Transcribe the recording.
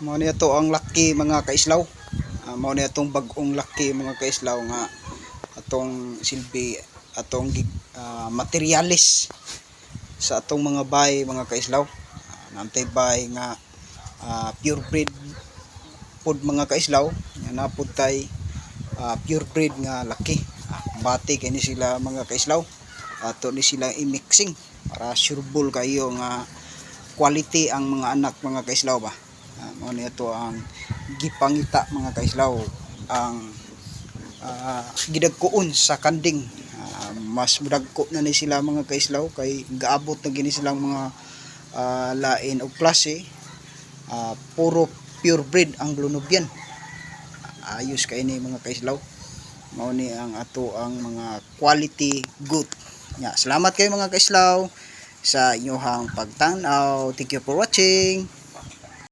Mao ni ato ang laki mga kaislaw. Mao ni atong bag-ong laki mga kaislaw nga atong silbi atong materyales sa atong mga bay mga kaislaw. Nantay bay nga pure breed pod mga kaislaw nga napud tay pure breed nga laki. Bati kay ni sila mga kaislaw. Ato ni sila i-mixing para sureball kayo nga quality ang mga anak mga kaislaw ba. Mao ni ato ang gipangita mga kaislaw ang gidagkuon sa kanding. Mas mudagko na ni sila mga kaislaw kay gaabot na gini silang mga lain og klase. Puro pure breed ang Lunubian. Ayos kay ni mga kaislaw. Mao ni ang ato ang mga quality good. Salamat kayo mga kaislaw sa inyong pagtanaw. Thank you for watching.